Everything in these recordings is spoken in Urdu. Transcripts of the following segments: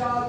4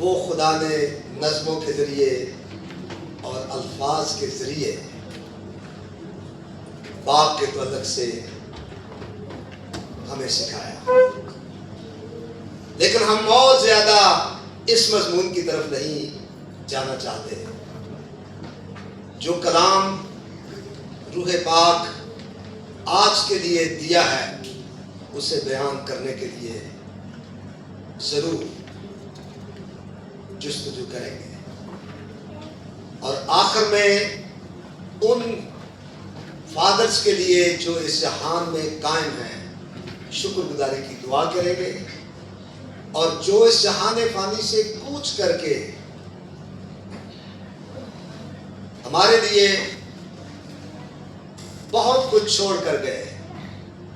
وہ خدا نے نظموں کے ذریعے اور الفاظ کے ذریعے باپ کے تعلق سے ہمیں سکھایا، لیکن ہم اور زیادہ اس مضمون کی طرف نہیں جانا چاہتے۔ جو کلام روح پاک آج کے لیے دیا ہے اسے بیان کرنے کے لیے ضرور جستجو کریں گے، اور آخر میں ان فادرز کے لیے جو اس جہان میں قائم ہیں شکر گزاری کی دعا کریں گے، اور جو اس جہان فانی سے کوچ کر کے ہمارے لیے بہت کچھ چھوڑ کر گئے،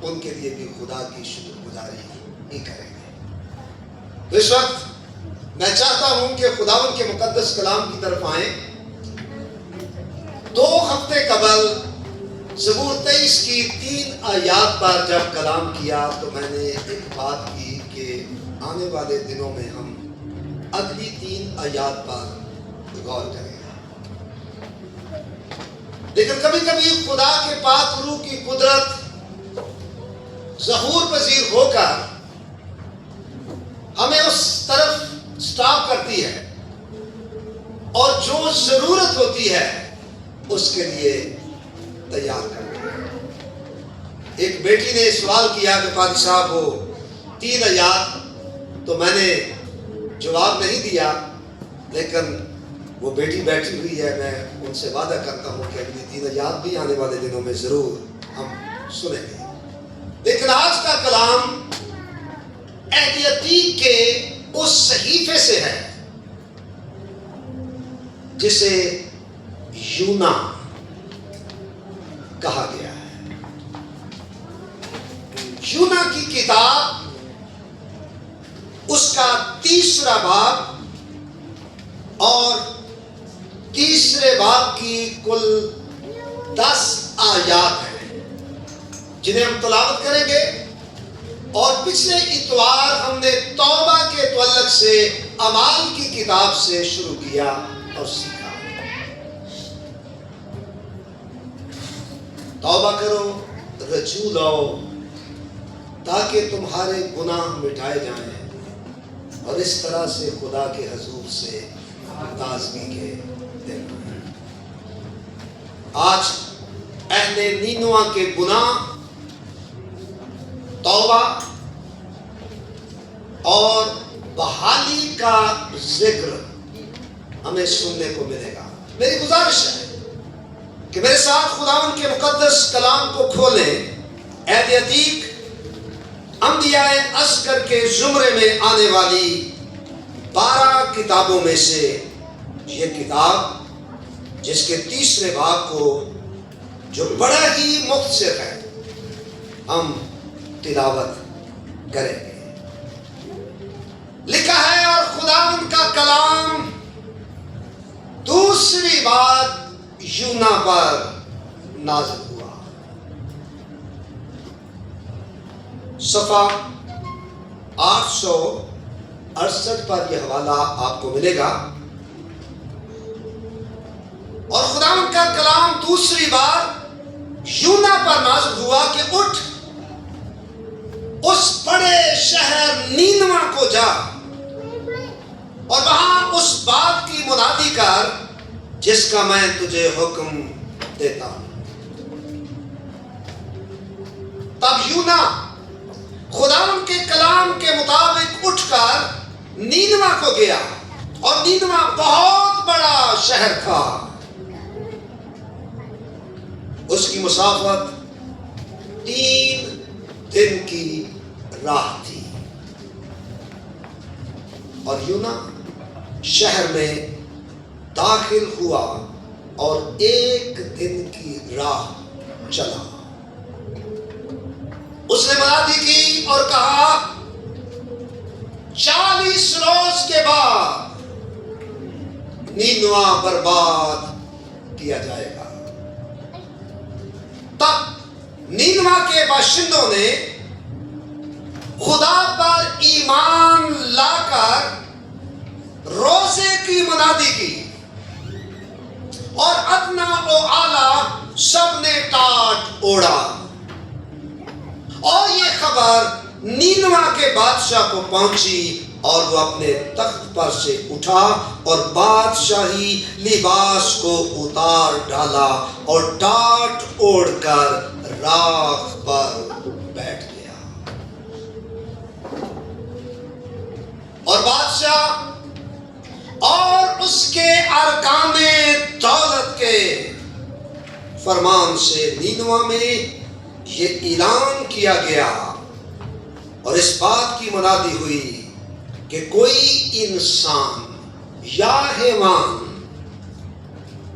ان کے لیے بھی خدا کی شکر گزاری ہی کریں گے۔ تو اس وقت میں چاہتا ہوں کہ خداوند کے مقدس کلام کی طرف آئیں۔ 2 ہفتے قبل زبور 23 کی 3 آیات پر جب کلام کیا تو میں نے ایک بات کی کہ آنے والے دنوں میں ہم اگلی 3 آیات پر غور کریں گے، لیکن کبھی کبھی خدا کے پاک روح کی قدرت ظہور پذیر ہو کر ہمیں اس طرف سٹاپ کرتی ہے، اور جو ضرورت ہوتی ہے اس کے لیے تیار کرتی ہے۔ ایک بیٹی نے سوال کیا کہ قاضی صاحب وہ 3 آیات، تو میں نے جواب نہیں دیا، لیکن وہ بیٹی بیٹھی ہوئی ہے، میں ان سے وعدہ کرتا ہوں کہ اگلی 3 آیات بھی آنے والے دنوں میں ضرور ہم سنیں گے۔ لیکن آج کا کلام عہد عتیق کے اس صحیفے سے ہے جسے یونا کہا گیا ہے۔ یونا کی کتاب اس کا 3 باب اور 3 باب کی کل 10 آیات ہیں جنہیں ہم تلاوت کریں گے، اور پچھلے اتوار ہم نے توبہ کے تعلق سے اعمال کی کتاب سے شروع کیا اور سیکھا۔ توبہ کرو، رجوع لاؤ، تاکہ تمہارے گناہ مٹائے جائیں، اور اس طرح سے خدا کے حضور سے تازگی کے دن۔ آج اہل نینوا کے گناہ، توبہ اور بحالی کا ذکر ہمیں سننے کو ملے گا۔ میری گزارش ہے کہ میرے ساتھ خداوند کے مقدس کلام کو کھولیں۔ عہد عتیق انبیاء اصغر کے زمرے میں آنے والی 12 کتابوں میں سے یہ کتاب، جس کے 3 باب کو جو بڑا ہی مختصر ہے ہم تلاوت کریں گے۔ لکھا ہے، اور خداوند کا کلام دوسری بار یونا پر نازل ہوا۔ صفحہ 868 پر یہ حوالہ آپ کو ملے گا۔ اور خداوند کا کلام دوسری بار یونا پر نازل ہوا کہ اٹھ، اس بڑے شہر نینوا کو جا، اور وہاں اس بات کی منادی کر جس کا میں تجھے حکم دیتا ہوں۔ تب یونا خداوند کے کلام کے مطابق اٹھ کر نینوا کو گیا، اور نینوا بہت بڑا شہر تھا، اس کی مسافت 3 دن کی راہ تھی، اور یونا شہر میں داخل ہوا اور 1 دن کی راہ چلا۔ اس نے منادی کی اور کہا، 40 روز کے بعد نینوا برباد کیا جائے گا۔ تب نینوا کے باشندوں نے خدا پر ایمان لا کر روزے کی منادی کی اور ادنا و اعلی سب نے ٹاٹ اوڑا، اور یہ خبر نینوا کے بادشاہ کو پہنچی اور وہ اپنے تخت پر سے اٹھا اور بادشاہی لباس کو اتار ڈالا اور ٹاٹ اوڑھ کر راکھ پر بیٹھ گیا۔ اور بادشاہ اور اس کے ارکان دولت کے فرمان سے نینوا میں یہ اعلان کیا گیا اور اس بات کی منادی ہوئی کہ کوئی انسان یا حیوان،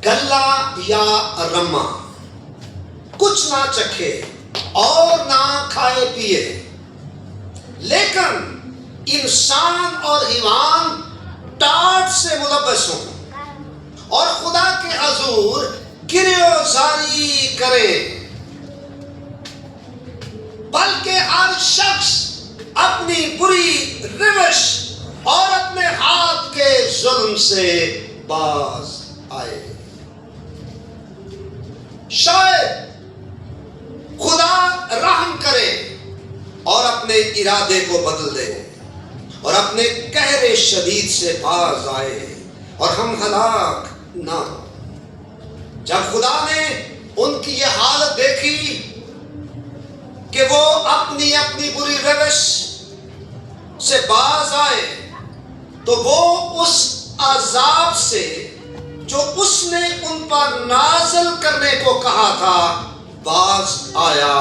گلا یا رما کچھ نہ چکھے اور نہ کھائے پیے، لیکن انسان اور حیوان ٹاٹ سے ملبس ہوں اور خدا کے حضور گریوزاری کرے، بلکہ ہر شخص اپنی بری روش اور اپنے ہاتھ کے ظلم سے باز آئے، شاید خدا رحم کرے اور اپنے ارادے کو بدل دے اور اپنے قہر شدید سے باز آئے اور ہم ہلاک نہ ہوں۔ جب خدا نے ان کی یہ حالت دیکھی کہ وہ اپنی بری روش سے باز آئے، تو وہ اس عذاب سے جو اس نے ان پر نازل کرنے کو کہا تھا باز آیا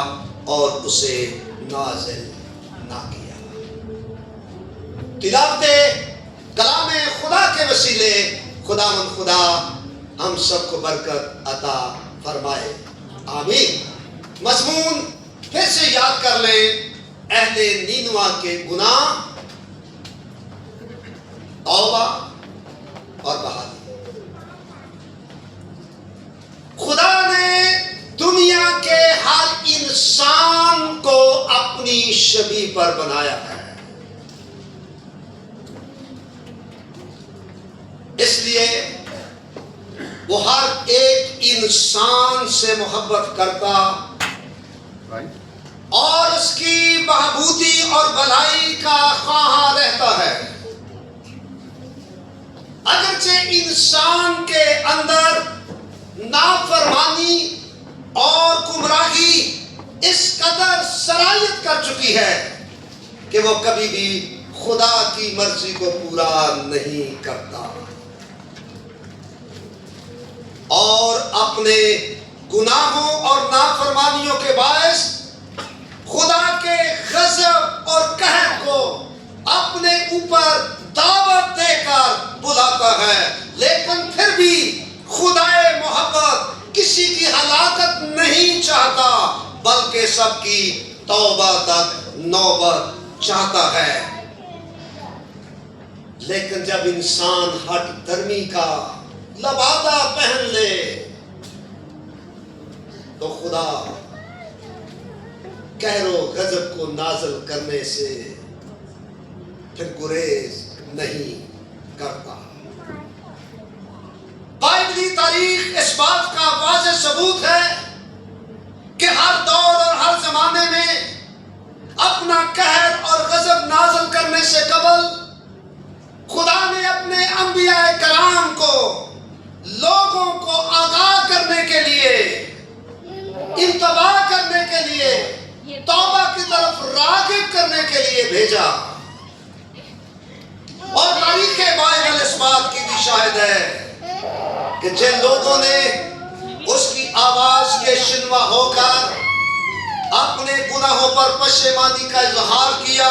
اور اسے نازل نہ کیا۔ تلاوت کلام خدا کے وسیلے خداوند خدا ہم سب کو برکت عطا فرمائے، آمین۔ مضمون پھر سے یاد کر لیں، اہل نینوا کے گناہ، توبہ اور بحالی۔ خدا نے دنیا کے ہر انسان کو اپنی شبیہ پر بنایا ہے، اس لیے وہ ہر ایک انسان سے محبت کرتا اور اس کی بہبودی اور بھلائی کا خواہاں رہتا ہے۔ اگرچہ انسان کے اندر نافرمانی اور گمراہی اس قدر سرایت کر چکی ہے کہ وہ کبھی بھی خدا کی مرضی کو پورا نہیں کرتا اور اپنے گناہوں اور نافرمانیوں کے باعث خدا کے غضب اور قہر کو اپنے اوپر دعوت دے کر بلاتا ہے، لیکن پھر بھی خدائے محبت کسی کی ہلاکت نہیں چاہتا بلکہ سب کی توبہ تک نوبت چاہتا ہے۔ لیکن جب انسان ہٹ دھرمی کا لبادہ پہن لے تو خدا قہر و غضب کو نازل کرنے سے پھر گریز نہیں کرتا۔ بائبلی تاریخ اس بات کا واضح ثبوت ہے کہ ہر دور اور ہر زمانے میں اپنا قہر اور غضب نازل کرنے سے قبل خدا نے اپنے انبیاء کرام کو لوگوں کو آگاہ کرنے کے لیے، انتباہ کرنے کے لیے، توبہ کی طرف راغب کرنے کے لیے بھیجا، اور تاریخ بائبل اس بات کی بھی شاہد ہے کہ جن لوگوں نے اس کی آواز کے شنوا ہو کر اپنے گناہوں پر پشیمانی کا اظہار کیا،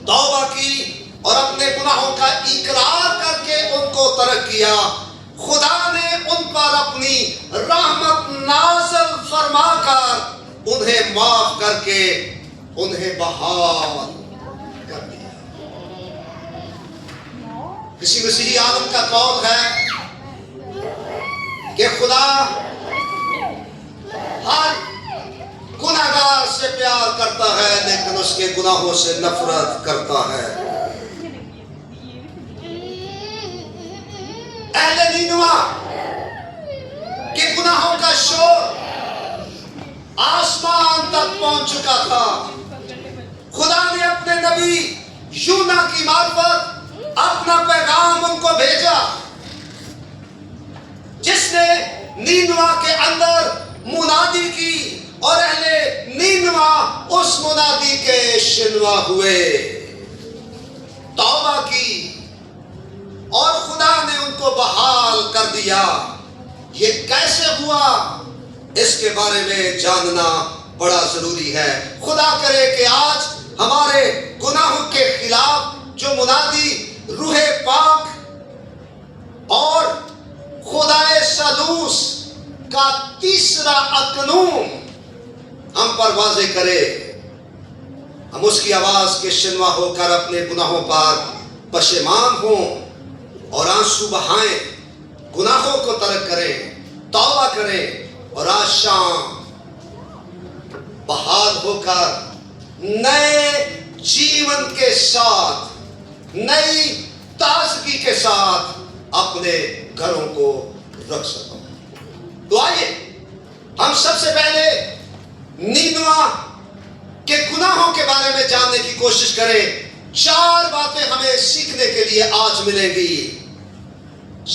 توبہ کی اور اپنے گناہوں کا اقرار کر کے ان کو ترک کیا، خدا نے ان پر اپنی رحمت نازل فرما کر انہیں معاف کر کے انہیں بحال کر دیا۔ کسی مسیحی عالم کا قول ہے کہ خدا ہر گناہگار سے پیار کرتا ہے لیکن اس کے گناہوں سے نفرت کرتا ہے۔ نینوا کے گناہوں کا شور آسمان تک پہنچ چکا تھا. خدا نے اپنے نبی یونا کی معرفت اپنا پیغام ان کو بھیجا، جس نے نینوا کے اندر منادی کی اور اہل نینوا اس منادی کے شنوا ہوئے، توبہ کی اور خدا نے ان کو بحال کر دیا. یہ کیسے ہوا اس کے بارے میں جاننا بڑا ضروری ہے. خدا کرے کہ آج ہمارے گناہوں کے خلاف جو منادی روح پاک اور خدائے سالوس کا تیسرا اقنوم ہم پر واضح کرے، ہم اس کی آواز کے شنوا ہو کر اپنے گناہوں پر پشیمان ہوں اور آنسو بہائیں، گناہوں کو ترک کریں، توبہ کریں اور آج شام بحال ہو کر نئے جیون کے ساتھ، نئی تازگی کے ساتھ اپنے گھروں کو رکھ سکوں. تو آئیے ہم سب سے پہلے نینوا کے گناہوں کے بارے میں جاننے کی کوشش کریں. 4 باتیں ہمیں سیکھنے کے لیے آج ملیں گی.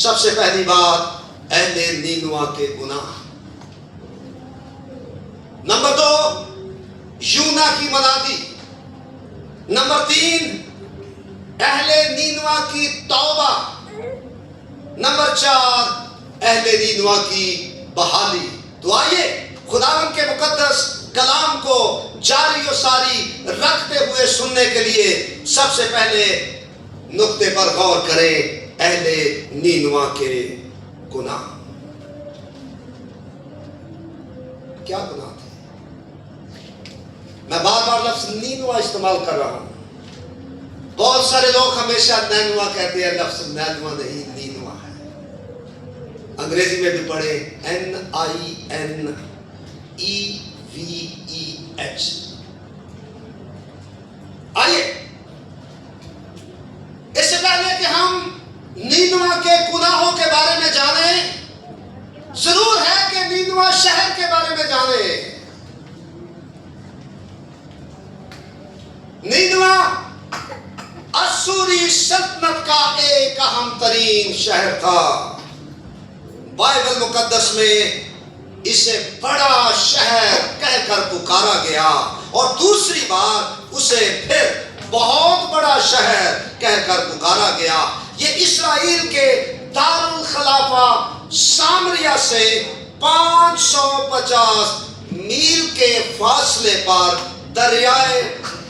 سب سے پہلی بات، اہل نینوا کے گناہ. نمبر 2، یونا کی منادی. نمبر 3، اہل نینوا کی توبہ. نمبر 4، اہل نینوا کی بحالی. تو آئیے خداوند کے مقدس کلام کو جاری و ساری رکھتے ہوئے سننے کے لیے سب سے پہلے نقطے پر غور کریں، اہل نینوا کے گناہ. کیا گناہ تھے؟ میں بار بار لفظ نینوا استعمال کر رہا ہوں. بہت سارے لوگ ہمیشہ نینوا کہتے ہیں، لفظ نینوا نہیں، نینوا ہے. انگریزی میں بھی پڑھے NINEVEH. آئیے اس سے پہلے کہ ہم نینوا کے گناہوں کے بارے میں جانیں، ضرور ہے کہ نینوا شہر کے بارے میں جانیں. نینوا اسوری سلطنت کا ایک اہم ترین شہر تھا. بائبل مقدس میں اسے بڑا شہر کہہ کر پکارا گیا اور دوسری بار اسے پھر بہت بڑا شہر کہہ کر پکارا گیا. یہ اسرائیل کے دارالخلافہ سامریا سے 550 میل کے فاصلے پر دریائے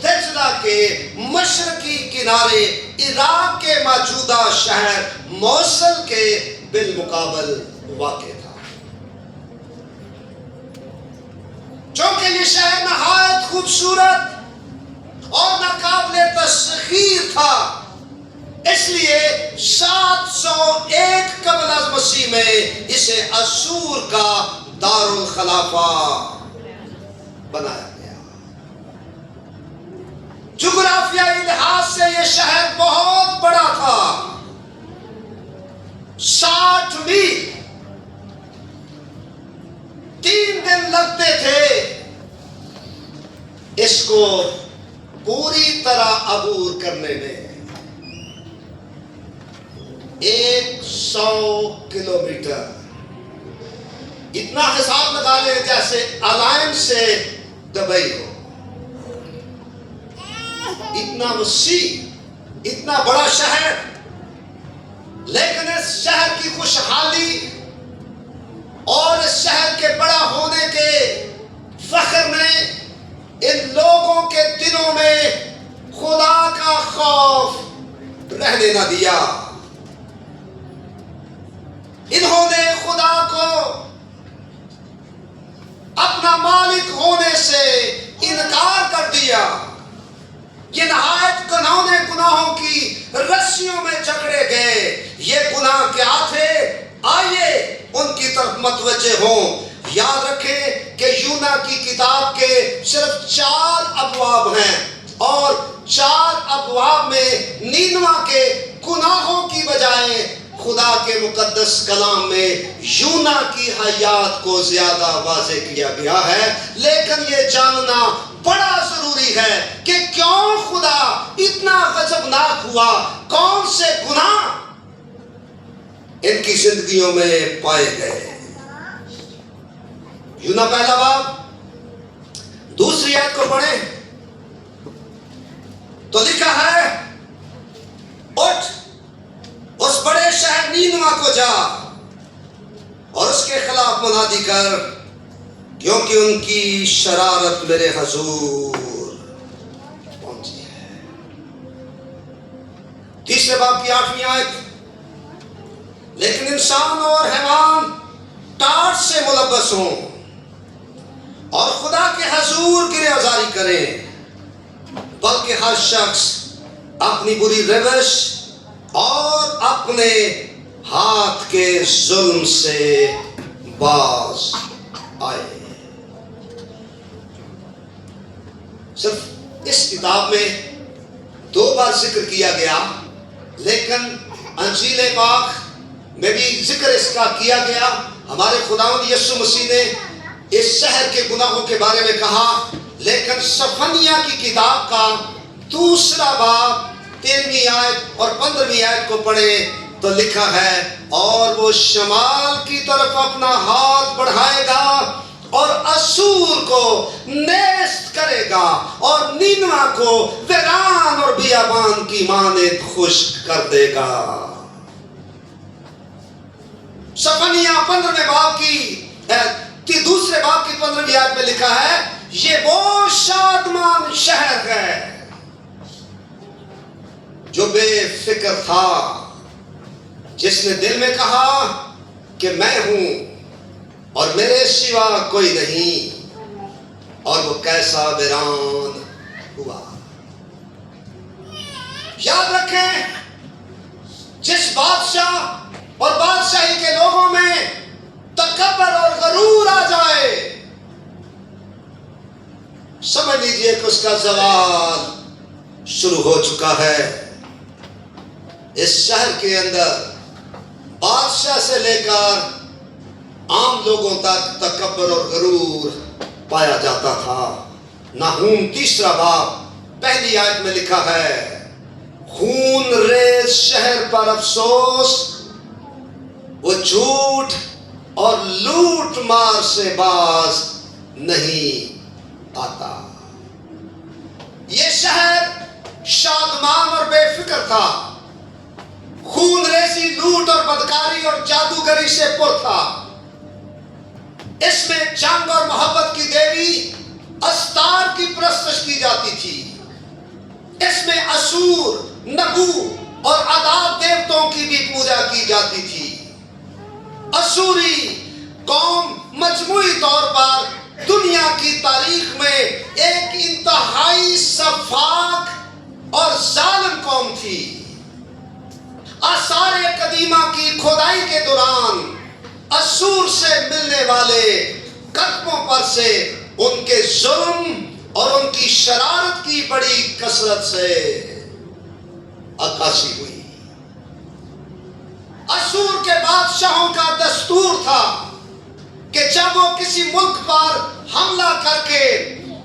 دجلہ کے مشرقی کنارے عراق کے موجودہ شہر موصل کے بالمقابل واقع تھا. چونکہ یہ شہر نہایت خوبصورت اور ناقابل تسخیر تھا، اس لیے 701 قبل از مسیح میں اسے اسور کا دارالخلافہ بنایا گیا. جغرافیائی لحاظ سے یہ شہر بہت بڑا تھا. 60 میل 3 دن لگتے تھے اس کو پوری طرح عبور کرنے میں. 100 کلومیٹر، اتنا حساب لگا لیں جیسے الائن سے دبئی ہو. اتنا وسیع، اتنا بڑا شہر، لیکن اس شہر کی خوشحالی اور اس شہر کے بڑا ہونے کے فخر نے ان لوگوں کے دلوں میں خدا کا خوف رہنے نہ دیا. انہوں نے خدا کو اپنا مالک ہونے سے انکار کر دیا. یہ نہایت گناہوں گناہوں کی رسیوں میں جکڑے گئے. یہ گناہ کیا تھے؟ آئیے ان کی طرف متوجہ ہوں. یاد رکھیں کہ یونا کی کتاب کے صرف 4 ابواب ہیں اور 4 ابواب میں نینوا کے گناہوں کی بجائے خدا کے مقدس کلام میں یونا کی حیات کو زیادہ واضح کیا گیا ہے، لیکن یہ جاننا بڑا ضروری ہے کہ کیوں خدا اتنا غضبناک ہوا، کون سے گناہ ان کی زندگیوں میں پائے گئے۔ یونا پہلا باب دوسری آیت کو پڑھیں تو لکھا ہے، اٹھ اس بڑے شہر نینوا کو جا اور اس کے خلاف منادی کر، کیونکہ ان کی شرارت میرے حضور پہنچی ہے۔ تیسرے باب کی 8ویں آیت، لیکن انسان اور حیوان ٹاٹ سے ملبس ہوں اور خدا کے حضور گرہ آزاری کریں، بلکہ ہر شخص اپنی بری روش اور اپنے ہاتھ کے ظلم سے باز آئے۔ صرف اس کتاب میں 2 بار ذکر کیا گیا، لیکن انجیل پاک میں بھی ذکر اس کا کیا گیا۔ ہمارے خداوند یسوع مسیح نے اس شہر کے گناہوں کے بارے میں کہا، لیکن صفنیہ کی کتاب کا 2 باب 13ویں آیت اور 15ویں آیت کو پڑھیں تو لکھا ہے، اور وہ شمال کی طرف اپنا ہاتھ بڑھائے گا اور اسور کو نیست کرے گا اور نینوا کو ویران اور بیابان کی مانند خشک کر دے گا۔ صفنیہ 15ویں باب کی دوسرے باب کی 15ویں آیت میں لکھا ہے، یہ وہ شادمان شہر ہے جو بے فکر تھا، جس نے دل میں کہا کہ میں ہوں اور میرے سوا کوئی نہیں، اور وہ کیسا ویران ہوا۔ یاد رکھیں، جس بادشاہ اور بادشاہی کے لوگوں میں تکبر اور غرور آ جائے، سمجھ لیجئے کہ اس کا زوال شروع ہو چکا ہے۔ اس شہر کے اندر بادشاہ سے لے کر عام لوگوں تک تکبر اور غرور پایا جاتا تھا۔ نحوم 3 باب پہلی آیت میں لکھا ہے، خون ریز شہر پر افسوس، وہ جھوٹ اور لوٹ مار سے باز نہیں آتا۔ یہ شہر شادمان اور بے فکر تھا، خون ریزی، لوٹ اور بدکاری اور جادوگری سے پر تھا۔ اس میں جنگ اور محبت کی دیوی استار کی پرستش کی جاتی تھی۔ اس میں اسور، نبو اور عداد دیوتوں کی بھی پوجا کی جاتی تھی۔ اسوری قوم مجموعی طور پر دنیا کی تاریخ میں ایک انتہائی سفاک اور ظالم قوم تھی۔ آثار قدیمہ کی کھدائی کے دوران اسور سے ملنے والے قدموں پر سے ان کے ظلم اور ان کی شرارت کی بڑی کثرت سے عکاسی ہوئی۔ اسور کے بادشاہوں کا دستور تھا کہ جب وہ کسی ملک پر حملہ کر کے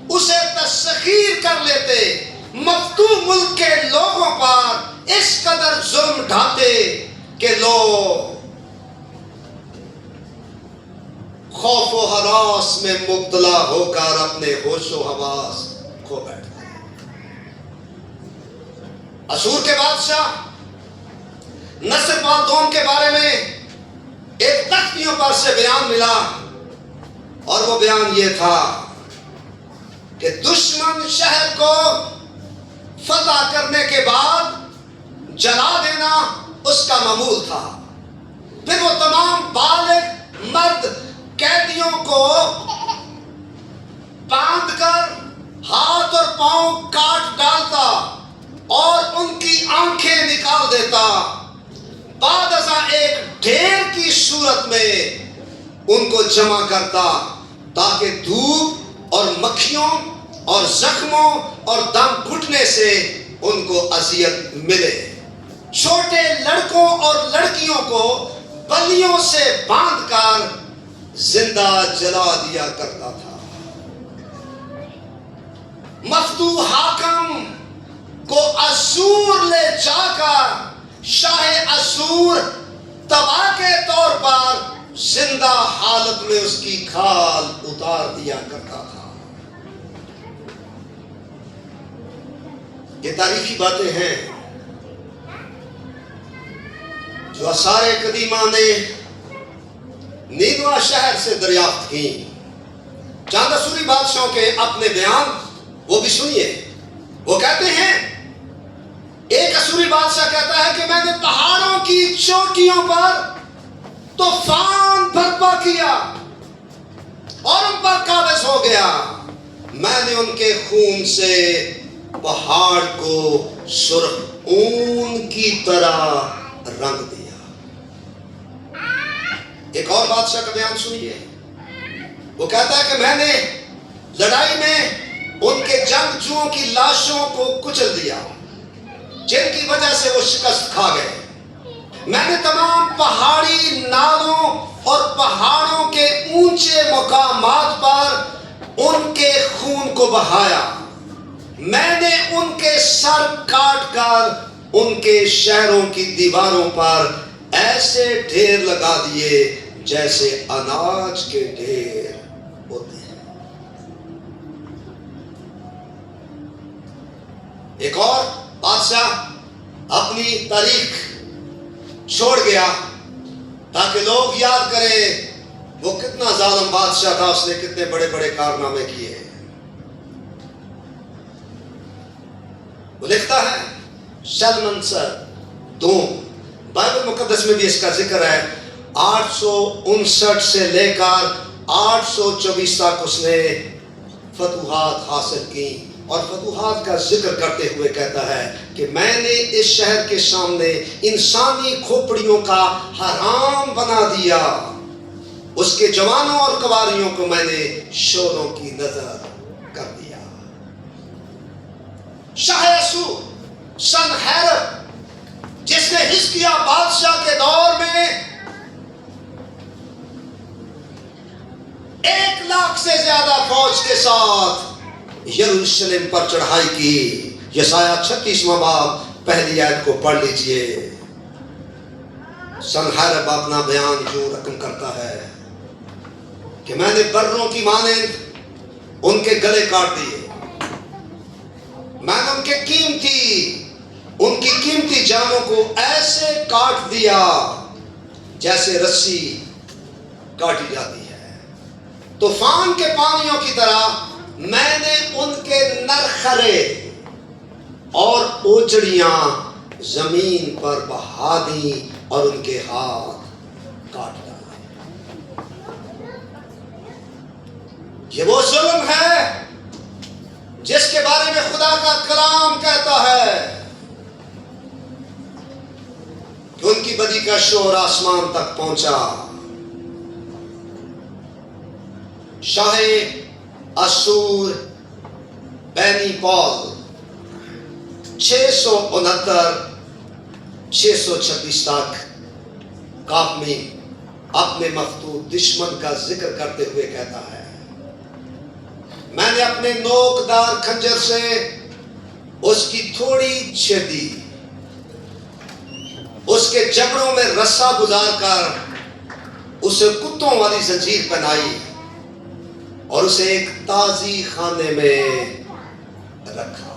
اسے تسخیر کر لیتے، مفتوح ملک کے لوگوں پر اس قدر ظلم ڈھاتے کہ لوگ خوف و ہراس میں مبتلا ہو کر اپنے ہوش و حواس کھو بیٹھتے۔ اسور کے بادشاہ نصر پالدون کے بارے میں ایک تختیوں پر سے بیان ملا، اور وہ بیان یہ تھا کہ دشمن شہر کو فتح کرنے کے بعد جلا دینا اس کا معمول تھا۔ پھر وہ تمام بالغ مرد قیدیوں کو باندھ کر ہاتھ اور پاؤں کاٹ ڈالتا اور ان کی آنکھیں نکال دیتا، بعد ازاں ایک ڈھیر کی صورت میں ان کو جمع کرتا تاکہ دھوپ اور مکھیوں اور زخموں اور دم گھٹنے سے ان کو اذیت ملے۔ چھوٹے لڑکوں اور لڑکیوں کو بلیوں سے باندھ کر زندہ جلا دیا کرتا تھا۔ مفتوح حاکم کو اسور لے جا کر شاہ اسور تباہ کے طور پر زندہ حالت میں اس کی کھال اتار دیا کرتا تھا۔ یہ تاریخی باتیں ہیں جو آثار قدیمہ نے نینوا شہر سے دریافت کی۔ چند اسوری بادشاہوں کے اپنے بیان وہ بھی سنیے۔ وہ کہتے ہیں، ایک اسوری بادشاہ کہتا ہے کہ میں نے پہاڑوں کی چوٹیوں پر طوفان برپا کیا اور ان پر قابض ہو گیا۔ میں نے ان کے خون سے پہاڑ کو سرخ اون کی طرح رنگ دیا۔ ایک اور بادشاہ کا بیان سنیے۔ وہ کہتا ہے کہ میں نے لڑائی میں ان کے جنگجوؤں کی لاشوں کو کچل دیا جن کی وجہ سے وہ شکست کھا گئے۔ میں نے تمام پہاڑی نالوں اور پہاڑوں کے اونچے مقامات پر ان کے خون کو بہایا۔ میں نے ان کے سر کاٹ کر ان کے شہروں کی دیواروں پر ایسے ڈھیر لگا دیے جیسے اناج کے ڈھیر ہوتے ہیں۔ ایک اور بادشاہ اپنی تاریخ چھوڑ گیا تاکہ لوگ یاد کریں وہ کتنا ظالم بادشاہ تھا، اس نے کتنے بڑے بڑے کارنامے کیے۔ وہ لکھتا ہے شلمنسر دوم، بائبل مقدس میں بھی اس کا ذکر ہے۔ 859 سے لے کر 824 تک اس نے فتوحات حاصل کی، اور فتوحات کا ذکر کرتے ہوئے کہتا ہے کہ میں نے اس شہر کے سامنے انسانی کھوپڑیوں کا حرام بنا دیا، اس کے جوانوں اور کنواریوں کو میں نے شوروں کی نظر کر دیا۔ شاہ اسور سنہیرب، جس نے حزقیہ بادشاہ کے دور میں 1,00,000 سے زیادہ فوج کے ساتھ یروشلم پر چڑھائی کی، یسایہ 36واں باب پہلی آیت کو پڑھ لیجئے۔ سنہیرب اپنا بیان یوں رقم کرتا ہے کہ میں نے بروں کی مانند ان کے گلے کاٹ دیے، میں نے ان کی قیمتی جانوں کو ایسے کاٹ دیا جیسے رسی کاٹی جاتی ہے۔ طوفان کے پانیوں کی طرح میں نے ان کے نرخرے اور اوجڑیاں زمین پر بہا دیں اور ان کے ہاتھ کاٹ ڈالے۔ یہ وہ ظلم ہے جس کے بارے میں خدا کا کلام کہتا ہے کہ ان کی بدی کا شور آسمان تک پہنچا۔ شاہ اسور بینی پال 669-626 تک کاپمی اپنے مفتوح دشمن کا ذکر کرتے ہوئے کہتا ہے، میں نے اپنے نوکدار خنجر سے اس کی تھوڑی چھیدی، اس کے جبڑوں میں رسا گزار کر اسے کتوں والی زنجیر پہنائی اور اسے ایک تازی خانے میں رکھا۔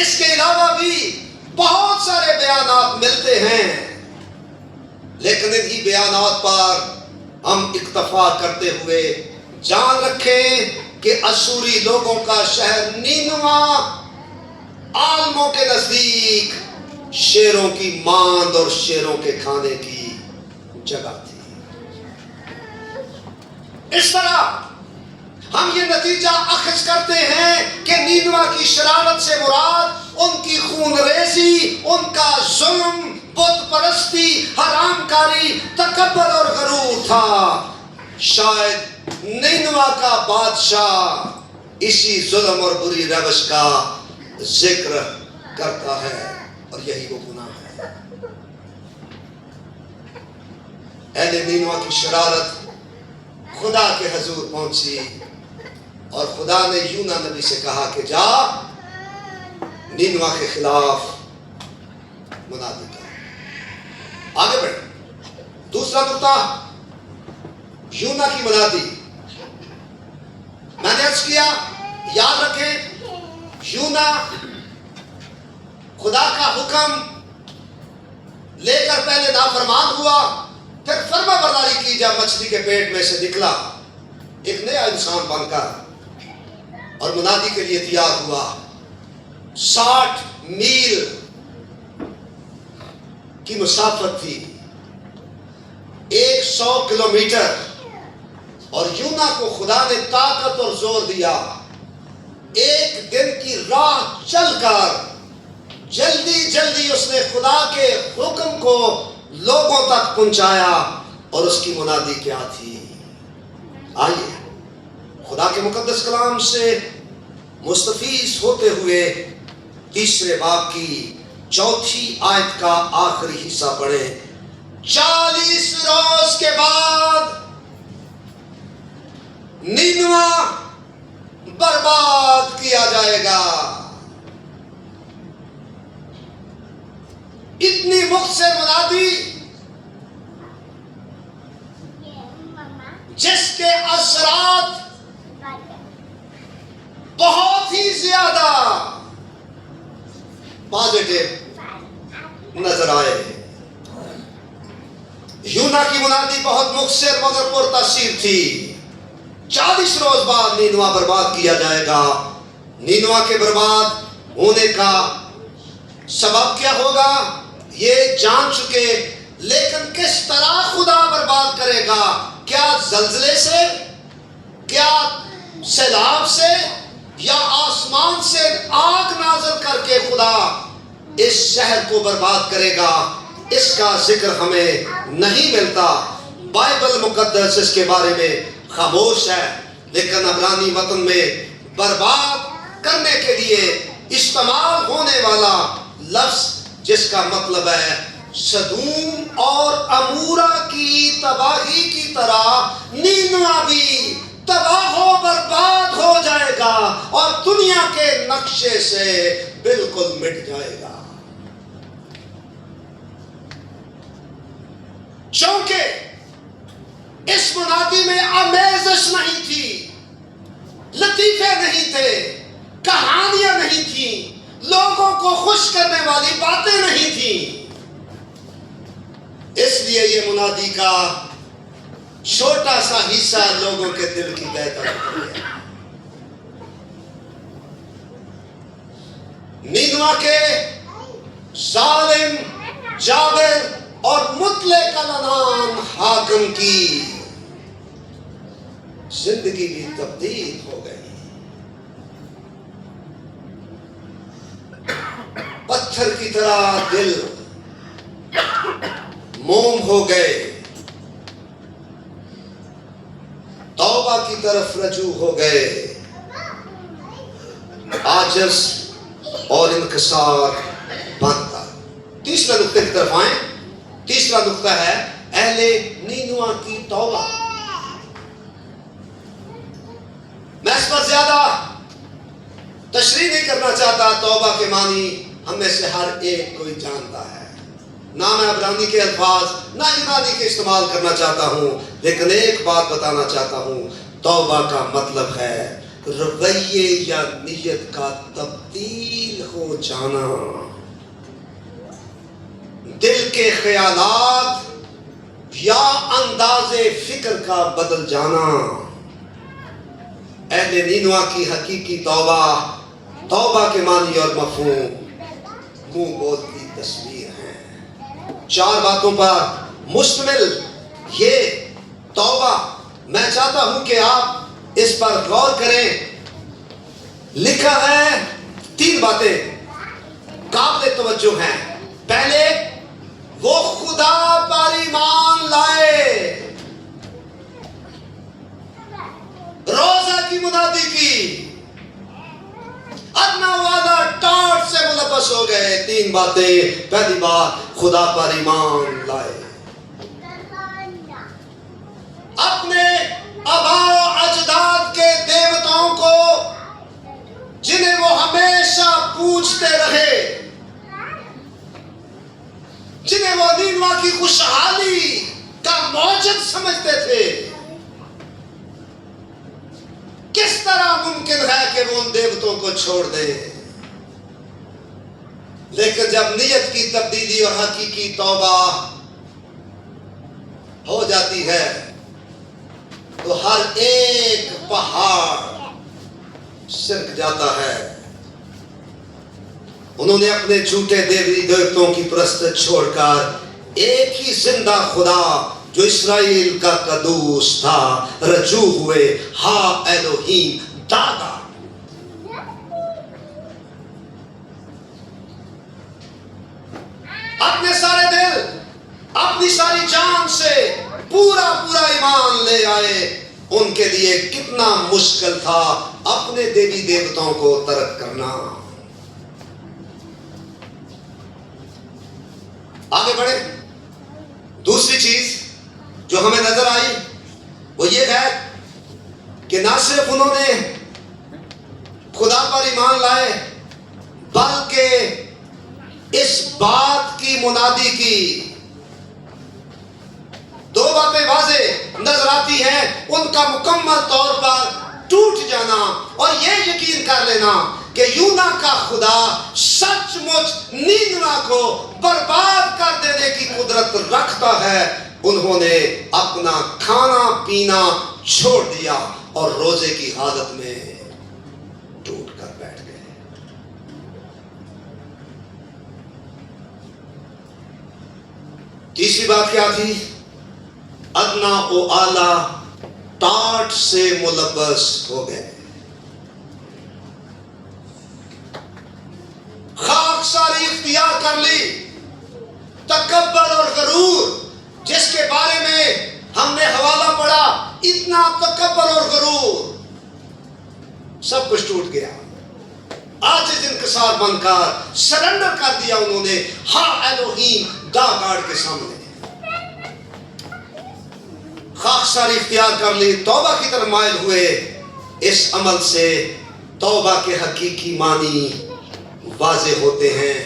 اس کے علاوہ بھی بہت سارے بیانات ملتے ہیں، لیکن انہی بیانات پر ہم اکتفا کرتے ہوئے جان رکھیں کہ اسوری لوگوں کا شہر نینوا عالموں کے نزدیک شیروں کی ماند اور شیروں کے کھانے کی جگہ تھی۔ اس طرح ہم یہ نتیجہ اخذ کرتے ہیں کہ نینوا کی شرارت سے مراد ان کی خون ریزی، ان کا ظلم، بت پرستی، حرام کاری، تکبر اور غرور تھا۔ شاید نینوا کا بادشاہ اسی ظلم اور بری روش کا ذکر کرتا ہے اور یہی وہ گناہ ہے۔ اہل نینوا کی شرارت خدا کے حضور پہنچی اور خدا نے یونا نبی سے کہا کہ جا نینوا کے خلاف منادی کر۔ آگے بڑھ، دوسرا نقطہ یونا کی منادی۔ میں نے عرض کیا، یاد رکھیں، یونا خدا کا حکم لے کر پہلے نافرمان ہوا، پھر فرما برداری کی جب مچھلی کے پیٹ میں سے نکلا ایک نیا انسان بن کر اور منادی کے لیے تیار ہوا۔ 60 میل کی مسافت تھی، 100 کلومیٹر، اور یونا کو خدا نے طاقت اور زور دیا، ایک دن کی راہ چل کر جلدی جلدی اس نے خدا کے حکم کو لوگوں تک پہنچایا۔ اور اس کی منادی کیا تھی؟ آئیے خدا کے مقدس کلام سے مستفیض ہوتے ہوئے 3 باب کی 4 آیت کا آخری حصہ پڑھیں۔ 40 روز کے بعد نینوا برباد کیا جائے گا۔ اتنی مختصر منادی جس کے اثرات بہت ہی زیادہ پازیٹیو نظر آئے۔ یونا کی منادی بہت مختصر مگر پر تاثیر تھی۔ 40 روز بعد نینوا برباد کیا جائے گا۔ نینوا کے برباد ہونے کا سبب کیا ہوگا یہ جان چکے، لیکن کس طرح خدا برباد کرے گا؟ کیا زلزلے سے، کیا سیلاب سے، یا آسمان سے آگ نازل کر کے خدا اس شہر کو برباد کرے گا؟ اس کا ذکر ہمیں نہیں ملتا۔ بائبل مقدس اس کے بارے میں خاموش ہے، لیکن عبرانی متن میں برباد کرنے کے لیے استعمال ہونے والا لفظ جس کا مطلب ہے سدوم اور عمورہ کی تباہی کی طرح نینوا بھی تباہ و برباد ہو جائے گا اور دنیا کے نقشے سے بالکل مٹ جائے گا۔ چونکہ اس منادی میں آمیزش نہیں تھی، لطیفے نہیں تھے، کہانیاں نہیں تھیں، لوگوں کو خوش کرنے والی باتیں نہیں تھیں، اس لیے یہ منادی کا چھوٹا سا حصہ لوگوں کے دل کی طے کرتا ہے۔ نینوا کے ظالم، جابر اور مطلق العنان حاکم کی زندگی بھی تبدیل ہو گئی۔ پتھر کی طرح دل موم ہو گئے، توبہ کی طرف رجوع ہو گئے، عاجز اور انکسار بنتا۔ تیسرا نقطے کی طرف آئیں۔ تیسرا نقطہ ہے اہل نینوا کی توبہ۔ میں اس پر زیادہ تشریح نہیں کرنا چاہتا، توبہ کے معنی ہم میں سے ہر ایک کوئی جانتا ہے، نہ میں عبرانی کے الفاظ نہ یونانی کے استعمال کرنا چاہتا ہوں، لیکن ایک بات بتانا چاہتا ہوں، توبہ کا مطلب ہے رویے یا نیت کا تبدیل ہو جانا، دل کے خیالات یا انداز فکر کا بدل جانا۔ اہل نینوا کی حقیقی توبہ کے معنی اور مفہوم منہ بول کی تصویر ہے۔ 4 باتوں پر مشتمل یہ توبہ، میں چاہتا ہوں کہ آپ اس پر غور کریں۔ لکھا ہے 3 باتیں قابل توجہ ہیں۔ پہلے، وہ خدا پر ایمان لائے، روزہ کی منادی کی، ادنا وعدہ ٹاٹ سے ملبس ملوث ہو گئے. 3 باتیں. پہلی بات خدا پر ایمان لائے. اپنے آباء و اجداد کے دیوتاؤں کو جنہیں وہ ہمیشہ پوجتے رہے, جنہیں وہ نینوا کی خوشحالی کا موجد سمجھتے تھے, کس طرح ممکن ہے کہ وہ ان دیوتوں کو چھوڑ دے؟ لیکن جب نیت کی تبدیلی اور حقیقی توبہ ہو جاتی ہے تو ہر ایک پہاڑ سرک جاتا ہے. انہوں نے اپنے جھوٹے دیوی دیوتوں کی پرست چھوڑ کر ایک ہی زندہ خدا جو اسرائیل کا قدوس تھا رجوع ہوئے. ہا الوہیم دادا. اپنے سارے دل اپنی ساری جان سے پورا ایمان لے آئے. ان کے لیے کتنا مشکل تھا اپنے دیوی دیوتاؤں کو ترک کرنا. آگے بڑھے. دوسری چیز جو ہمیں نظر آئی وہ یہ ہے کہ نہ صرف انہوں نے خدا پر ایمان لائے بلکہ اس بات کی منادی کی. 2 باتیں واضح نظر آتی ہیں. ان کا مکمل طور پر ٹوٹ جانا اور یہ یقین کر لینا کہ یونا کا خدا سچ مچ نینوا کو برباد کر دینے کی قدرت رکھتا ہے. انہوں نے اپنا کھانا پینا چھوڑ دیا اور روزے کی حالت میں ٹوٹ کر بیٹھ گئے. تیسری بات کیا تھی؟ ادنا و اعلیٰ ٹاٹ سے ملبس ہو گئے. خاکساری اختیار کر لی. تکبر اور غرور جس کے بارے میں ہم نے حوالہ پڑھا, اتنا تکبر اور غرور سب کچھ ٹوٹ گیا. عاجز انکسار بن کر سرنڈر کر دیا انہوں نے ہا الوہیم گاڈ کے سامنے. خاکساری اختیار کر لی, توبہ کی طرف مائل ہوئے. اس عمل سے توبہ کے حقیقی معنی واضح ہوتے ہیں.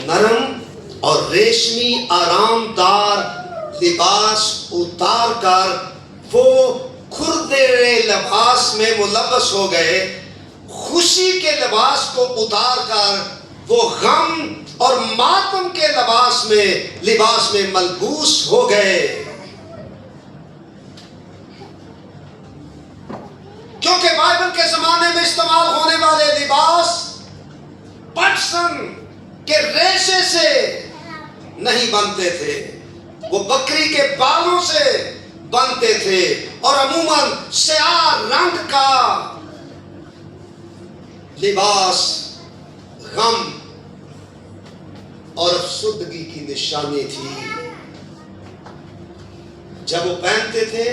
نرم اور ریشمی آرام دار لباس اتار کر وہ کھردے لباس میں ملبس ہو گئے. خوشی کے لباس کو اتار کر وہ غم اور ماتم کے لباس میں ملبوس ہو گئے. کیونکہ بائبل کے زمانے میں استعمال ہونے والے لباس پٹسن کے ریشے سے نہیں بنتے تھے, وہ بکری کے بالوں سے بنتے تھے اور عموماً سیاہ رنگ کا لباس غم اور افسردگی کی نشانی تھی. جب وہ پہنتے تھے,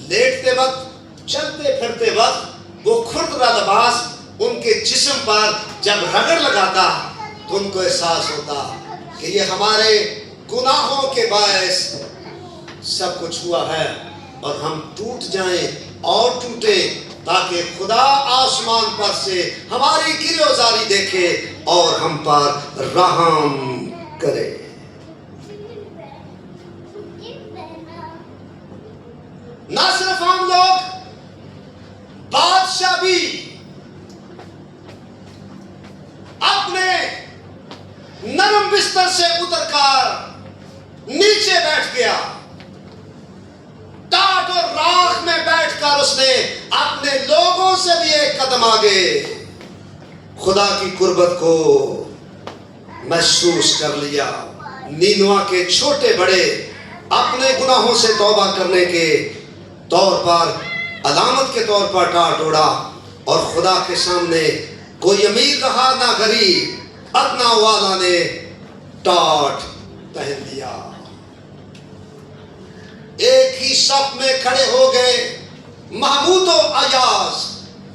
لیٹتے وقت, چلتے پھرتے وقت وہ کھردرا لباس ان کے جسم پر جب رگڑ لگاتا تو ان کو احساس ہوتا کہ یہ ہمارے گناہوں کے باعث سب کچھ ہوا ہے اور ہم ٹوٹ جائیں اور ٹوٹے تاکہ خدا آسمان پر سے ہماری گریوزاری دیکھے اور ہم پر رحم کرے. نہ صرف ہم لوگ, بادشاہ بھی اپنے نرم بستر سے اتر کر نیچے بیٹھ گیا. ٹاٹ اور راکھ میں بیٹھ کر اس نے اپنے لوگوں سے بھی ایک قدم آگے خدا کی قربت کو محسوس کر لیا. نینوا کے چھوٹے بڑے اپنے گناہوں سے توبہ کرنے کے طور پر, علامت کے طور پر ٹاٹ اوڑا اور خدا کے سامنے کوئی امیر رہا نہ غریب, ادنا والا نے ٹاٹ پہن لیا. ایک ہی صف میں کھڑے ہو گئے محمود و ایاز,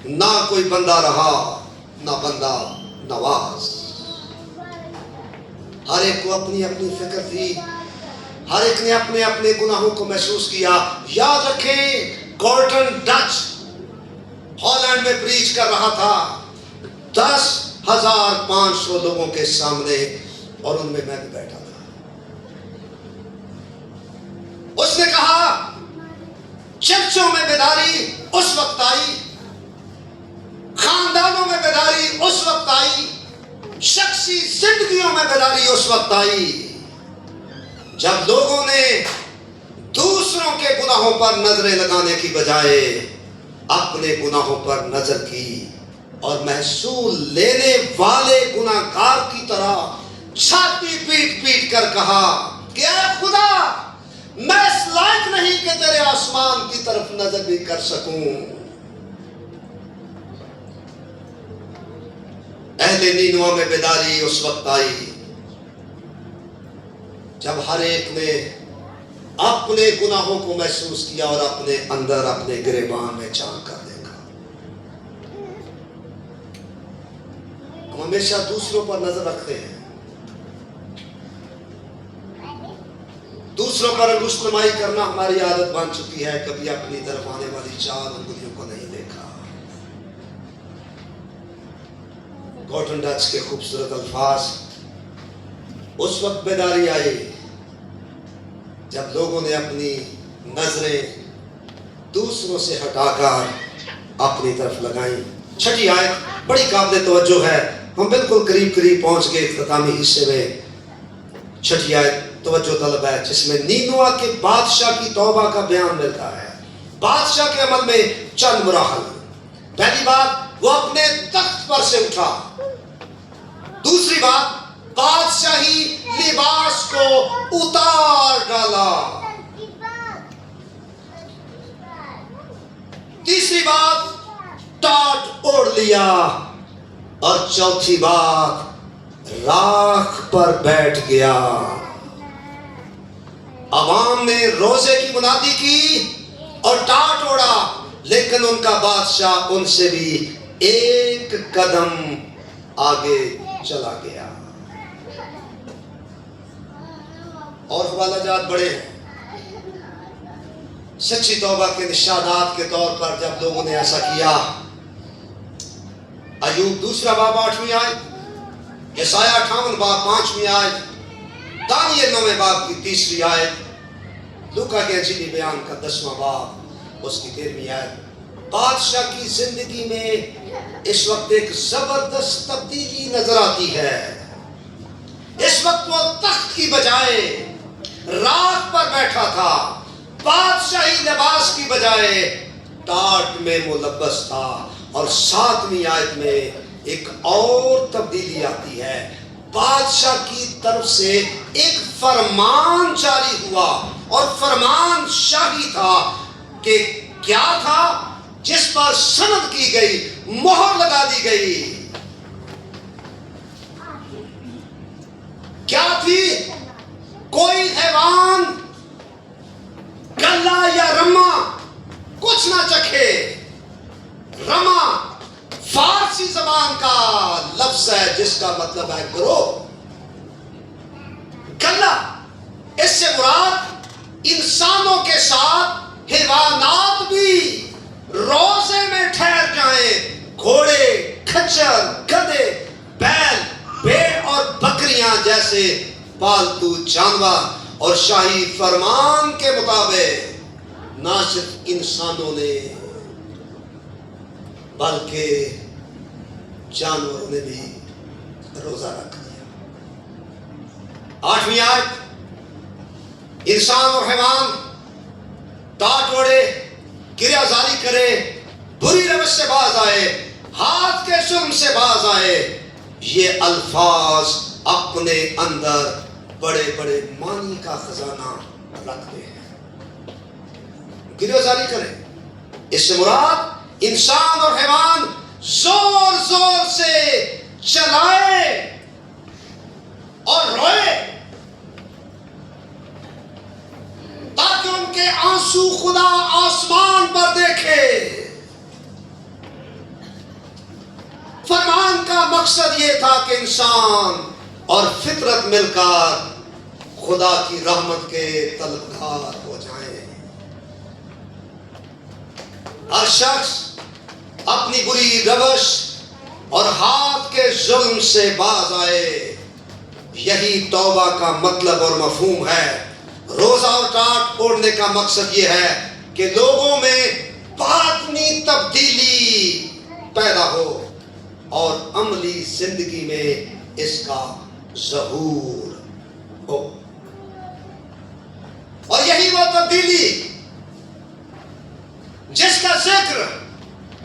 نہ کوئی بندہ رہا نہ بندہ نواز. ہر ایک کو اپنی اپنی فکر تھی، ہر ایک نے اپنے اپنے گناہوں کو محسوس کیا. یاد رکھیں گورڈن ڈچ ہالینڈ میں پریچ کر رہا تھا 10,500 لوگوں کے سامنے، اور ان میں بھی بیٹھا تھا. اس نے کہا چرچوں میں بیداری اس وقت آئی، خاندانوں میں بیداری اس وقت آئی، شخصی زندگیوں میں بیداری اس وقت آئی جب لوگوں نے دوسروں کے گناہوں پر نظریں لگانے کی بجائے اپنے گناہوں پر نظر کی اور محصول لینے والے گناہگار کی طرح چھاتی پیٹ پیٹ کر کہا کہ اے خدا، میں اس لائق نہیں کہ تیرے آسمان کی طرف نظر بھی کر سکوں. اہل نینوہ میں بیداری اس وقت آئی جب ہر ایک نے اپنے گناہوں کو محسوس کیا اور اپنے اندر اپنے گریبان میں جھانک کر دیکھا. ہم ہمیشہ دوسروں پر نظر رکھتے ہیں، دوسروں پر انگشت نمائی کرنا ہماری عادت بن چکی ہے، کبھی اپنی طرف آنے والی 4 انگلیوں کو نہیں دیکھا. گورڈن ڈچ کے خوبصورت الفاظ. اس وقت بیداری آئی جب لوگوں نے اپنی نظریں دوسروں سے ہٹا کر اپنی طرف لگائیں. 6 آیت بڑی قابل توجہ ہے، ہم بالکل قریب قریب پہنچ گئے اختتامی حصے میں. 6 آیت توجہ طلب ہے، جس میں نینوہ کے بادشاہ کی توبہ کا بیان ملتا ہے. بادشاہ کے عمل میں چند مراحل. پہلی بات، وہ اپنے تخت پر سے اٹھا. دوسری بات، بادشاہی لباس کو اتار ڈالا. تیسری بات، ٹاٹ اوڑھ لیا. اور چوتھی بات، راکھ پر بیٹھ گیا. عوام نے روزے کی منادی کی اور ٹاٹ اوڑھا، لیکن ان کا بادشاہ ان سے بھی ایک قدم آگے چلا گیا. اور حوالہ جات بڑے ہیں. سچی توبہ کے نشانات کے طور پر جب لوگوں نے ایسا کیا، ایوب 2 باب 8ویں آیت، یسایہ 58 باب 5ویں آیت، دانیل 9 باب کی 3 آیت، لوکا کے انجیلی بیان کا 10واں باب اس کی 13ویں آیت. بادشاہ کی زندگی میں اس وقت ایک زبردست تبدیلی نظر آتی ہے. اس وقت وہ تخت کی بجائے راکھ پر بیٹھا تھا، بادشاہی لباس کی بجائے ٹاٹ میں ملبس تھا. اور 7ویں آیت میں ایک اور تبدیلی آتی ہے. بادشاہ کی طرف سے ایک فرمان جاری ہوا، اور فرمان شاہی تھا کہ کیا تھا؟ جس پر سند کی گئی، مہر لگا دی گئی. کیا تھی؟ کوئی حیوان گلا یا رما کچھ نہ چکھے. رما فارسی زبان کا لفظ ہے جس کا مطلب ہے گروہ. گلا، اس سے مراد انسانوں کے ساتھ حیوانات بھی روزے میں ٹھہر جائیں. گھوڑے، کھچر، گدھے، بیل، بھیڑ اور بکریاں جیسے پالتو جانور. اور شاہی فرمان کے مطابق نہ صرف انسانوں نے بلکہ جانوروں نے بھی روزہ رکھ لیا. 8ویں آیت، انسان اور حیوان ٹاٹ اوڑھے، کریا زاری کرے، بری روش سے باز آئے، ہاتھ کے ظلم سے باز آئے. یہ الفاظ اپنے اندر بڑے بڑے معنی کا خزانہ رکھتے ہیں. کریا زاری کرے، اس سے مراد انسان اور حیوان زور زور سے چلائے اور روئے تاکہ ان کے آنسو خدا آسمان پر دیکھے. فرمان کا مقصد یہ تھا کہ انسان اور فطرت مل کر خدا کی رحمت کے طلبگار ہو جائیں. ہر شخص اپنی بری روش اور ہاتھ کے ظلم سے باز آئے. یہی توبہ کا مطلب اور مفہوم ہے. روزہ اور ٹاٹ پھوڑنے کا مقصد یہ ہے کہ لوگوں میں باطنی تبدیلی پیدا ہو اور عملی زندگی میں اس کا ظہور ہو. اور یہی وہ تبدیلی جس کا ذکر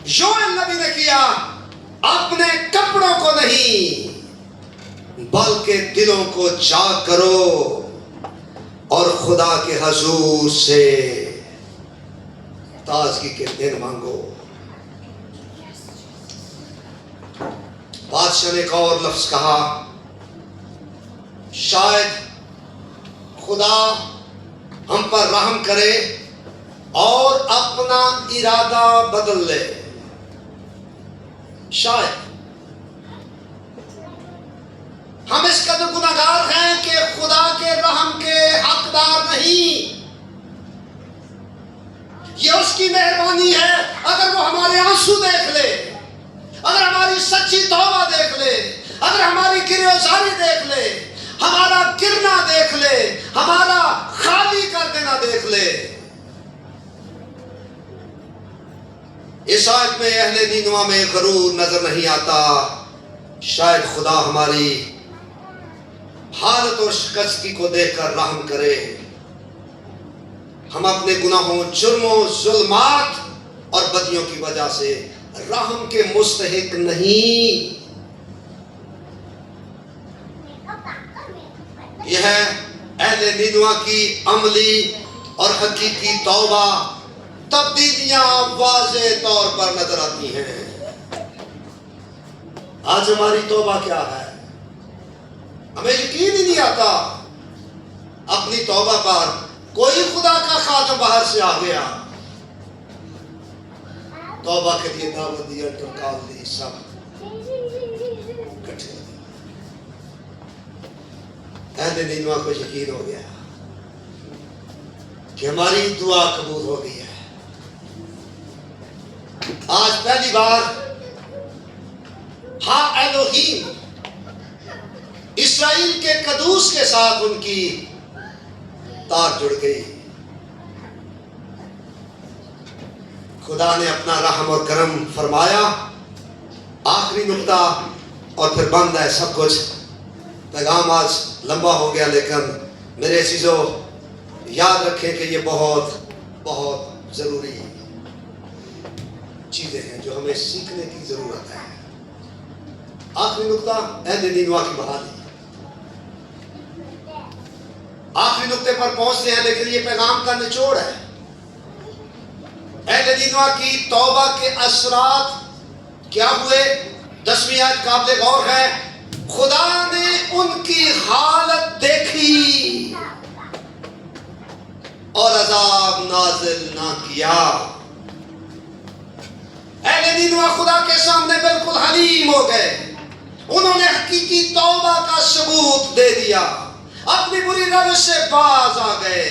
یوئیل نبی نے کیا، اپنے کپڑوں کو نہیں بلکہ دلوں کو چاک کرو اور خدا کے حضور سے تازگی کے دن مانگو. بادشاہ نے ایک اور لفظ کہا، شاید خدا ہم پر رحم کرے اور اپنا ارادہ بدل لے. شاید ہم اس قدر گناہگار ہیں کہ خدا کے رحم کے حقدار نہیں. یہ اس کی مہربانی ہے اگر وہ ہمارے آنسو دیکھ لے، اگر ہماری سچی توبہ دیکھ لے، اگر ہماری گریزاری دیکھ لے، ہمارا گرنا دیکھ لے، ہمارا خالی کر دینا دیکھ لے. اس آیت میں اہل نینوہ میں غرور نظر نہیں آتا. شاید خدا ہماری حالت اور شکستگی کو دیکھ کر رحم کرے. ہم اپنے گناہوں، جرموں، ظلمات اور بدیوں کی وجہ سے رحم کے مستحق نہیں. یہ ہے اہل نینوہ کی عملی اور حقیقی توبہ. تبدیلیاں واضح طور پر نظر آتی ہیں. آج ہماری توبہ کیا ہے؟ ہمیں یقین ہی نہیں آتا اپنی توبہ پر. کوئی خدا کا خادم باہر سے آ گیا، توبہ کے لیے دعوت دی، ٹرکال دی، سب کٹھے. اہل نینوہ کو یقین ہو گیا کہ ہماری دعا قبول ہو گئی ہے. آج پہلی بار ہاں الوہیم اسرائیل کے قدوس کے ساتھ ان کی تار جڑ گئی. خدا نے اپنا رحم اور کرم فرمایا. آخری نقطہ اور پھر بند ہے سب کچھ. پیغام آج لمبا ہو گیا، لیکن میرے عزیزو یاد رکھیں کہ یہ بہت بہت ضروری چیزیں ہیں جو ہمیں سیکھنے کی ضرورت ہے. آخری نقطہ اہل نینوہ کی بحالی. آخری نقطے پر پہنچتے ہیں، لیکن یہ پیغام کا نچوڑ ہے. اہل نینوہ کی توبہ کے اثرات کیا ہوئے؟ 10ویں آیت قابل غور ہے. خدا نے ان کی حالت دیکھی اور عذاب نازل نہ کیا. اہل نینوہ خدا کے سامنے بالکل حلیم ہو گئے. انہوں نے حقیقی توبہ کا ثبوت دے دیا، اپنی بری روش سے باز آ گئے.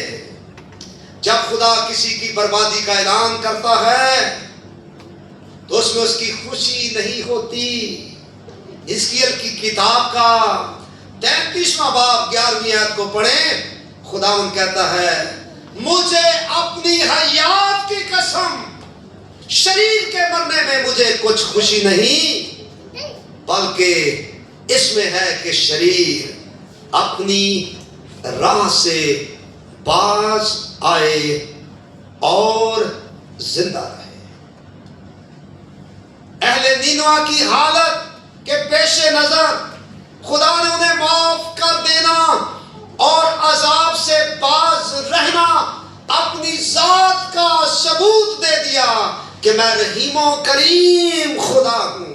جب خدا کسی کی بربادی کا اعلان کرتا ہے تو اس میں اس کی خوشی نہیں ہوتی. حزقیل کی کتاب کا 33واں باب 11ویں آیت کو پڑھیں. خداوند کہتا ہے، مجھے اپنی حیات کی قسم، شریر کے مرنے میں مجھے کچھ خوشی نہیں، بلکہ اس میں ہے کہ شریر اپنی راہ سے باز آئے اور زندہ رہے. اہل نینوہ کی حالت کے پیش نظر خدا نے انہیں معاف کر دینا اور عذاب سے باز رہنا اپنی ذات کا ثبوت دے دیا کہ میں رحیم و کریم خدا ہوں.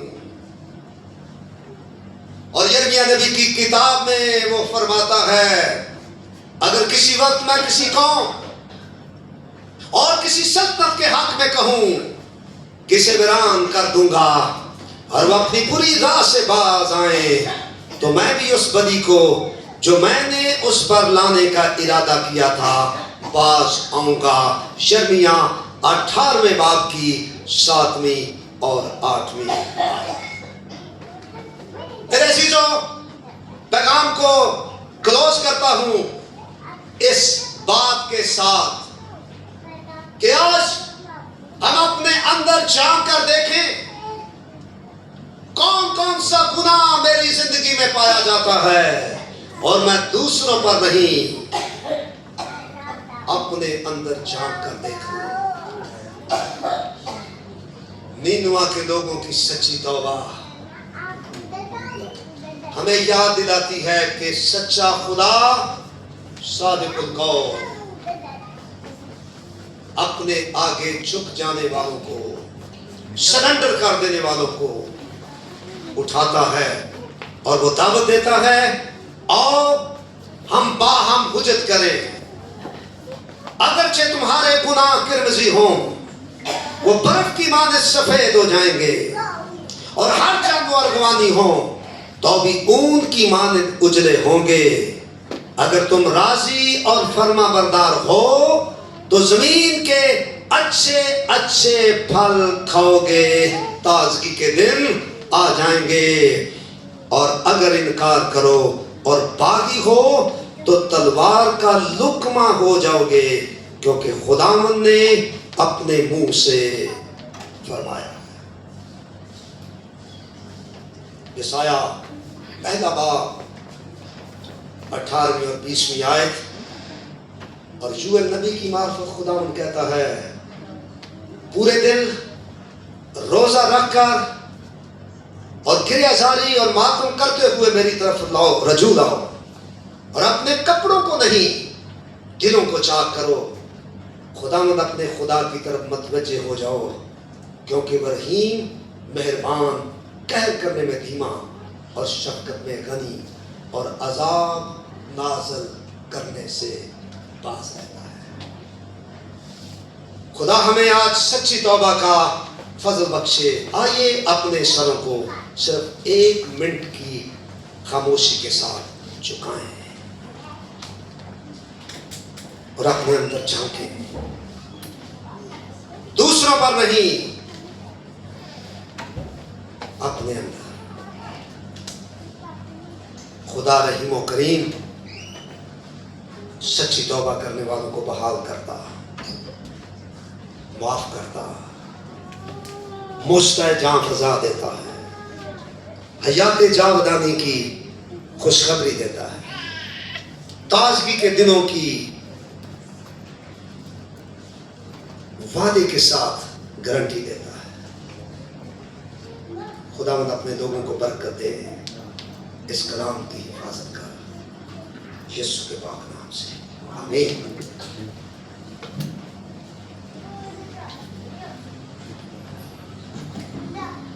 اور یرمیہ نبی کی کتاب میں وہ فرماتا ہے، اگر کسی وقت میں کسی قوم اور کسی سلطنت کے حق میں کہوں کہ اسے ویران کر دوں گا اور وہ اپنی بری راہ سے باز آئیں، تو میں بھی اس بدی کو جو میں نے اس پر لانے کا ارادہ کیا تھا باز آؤں گا. یرمیہ 18ویں باب کی 7ویں اور 8ویں. میرے عزیزوں پیغام کو کلوز کرتا ہوں اس بات کے ساتھ کہ آج ہم اپنے اندر جھانک کر دیکھیں کون کون سا گناہ میری زندگی میں پایا جاتا ہے اور میں دوسروں پر نہیں اپنے اندر جھانک کر دیکھوں. نینوا کے لوگوں کی سچی توبہ ہمیں یاد دلاتی ہے کہ سچا خدا صادق القول اپنے آگے جھک جانے والوں کو سرنڈر کر دینے والوں کو اٹھاتا ہے اور وہ دعوت دیتا ہے اور ہم باہم حجت کریں. اگرچہ تمہارے گناہ کرمزی ہوں وہ برف کی مانند سفید ہو جائیں گے اور ہر جنگ و ارغوانی ہوں تو بھی اون کی مانند اجلے ہوں گے. اگر تم راضی اور فرما بردار ہو تو زمین کے اچھے اچھے پھل کھاؤ گے. تازگی کے دن آ جائیں گے. اور اگر انکار کرو اور باغی ہو تو تلوار کا لقمہ ہو جاؤ گے کیونکہ خداوند نے اپنے منہ سے فرمایا. یسایہ پہلا باب 18ویں اور 20ویں آیت. اور یوئیل نبی کی معرفت خداوند کہتا ہے پورے دن روزہ رکھ کر اور گریہ زاری اور ماتم کرتے ہوئے میری طرف رجوع لاؤ اور اپنے کپڑوں کو نہیں دلوں کو چاک کرو. خداوند اپنے خدا کی طرف متوجہ ہو جاؤ کیونکہ وہ رحیم مہربان قہر کرنے میں دھیما اور شفقت میں غنی اور عذاب نازل کرنے سے باز رہتا ہے. خدا ہمیں آج سچی توبہ کا فضل بخشے. آئیے اپنے سروں کو صرف 1 منٹ کی خاموشی کے ساتھ جھکائیں اور اپنے اندر جھانکیں. دوسروں پر نہیں اپنے اندر. خدا رحیم و کریم سچی توبہ کرنے والوں کو بحال کرتا معاف کرتا مستعد جاں فضا دیتا ہے حیات جاودانی کی خوشخبری دیتا ہے تازگی کے دنوں کی وعدے کے ساتھ گارنٹی دیتا ہے. خداوند اپنے لوگوں کو برکت دے. اس کلام کی حفاظت کر یسوع کے پاک نام سے آمین.